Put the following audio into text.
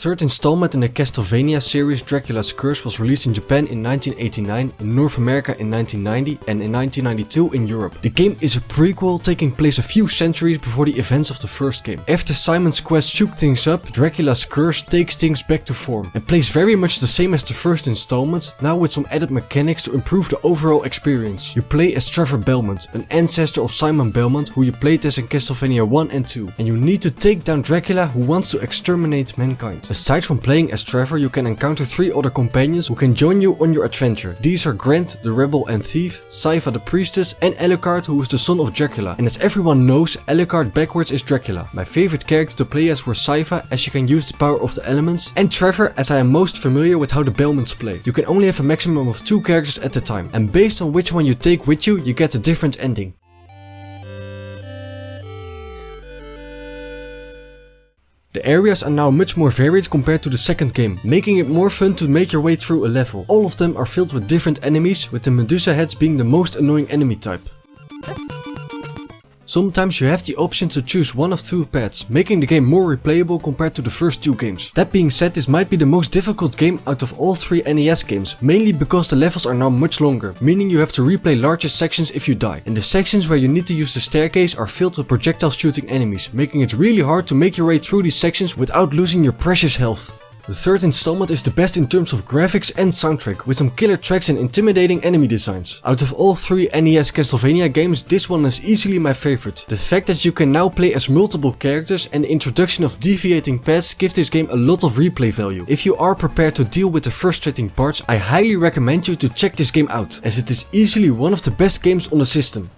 third installment in the Castlevania series, Dracula's Curse, was released in Japan in 1989, in North America in 1990 and in 1992 in Europe. The game is a prequel taking place a few centuries before the events of the first game. After Simon's quest shook things up, Dracula's Curse takes things back to form and plays very much the same as the first installment, now with some added mechanics to improve the overall experience. You play as Trevor Belmont, an ancestor of Simon Belmont who you played as in Castlevania 1 and 2, and you need to take down Dracula who wants to exterminate mankind. Aside from playing as Trevor, you can encounter 3 other companions who can join you on your adventure. These are Grant, the rebel and thief, Sypha the priestess, and Alucard, who is the son of Dracula. And as everyone knows, Alucard backwards is Dracula. My favorite character to play as were Sypha, as she can use the power of the elements, and Trevor, as I am most familiar with how the Belmonts play. You can only have a maximum of 2 characters at a time, and based on which one you take with you, you get a different ending. The areas are now much more varied compared to the second game, making it more fun to make your way through a level. All of them are filled with different enemies, with the Medusa heads being the most annoying enemy type. Sometimes you have the option to choose one of 2 paths, making the game more replayable compared to the first 2 games. That being said, this might be the most difficult game out of all 3 NES games, mainly because the levels are now much longer, meaning you have to replay larger sections if you die. And the sections where you need to use the staircase are filled with projectile shooting enemies, making it really hard to make your way through these sections without losing your precious health. The third installment is the best in terms of graphics and soundtrack, with some killer tracks and intimidating enemy designs. Out of all 3 NES Castlevania games, this one is easily my favorite. The fact that you can now play as multiple characters and the introduction of deviating paths give this game a lot of replay value. If you are prepared to deal with the frustrating parts, I highly recommend you to check this game out, as it is easily one of the best games on the system.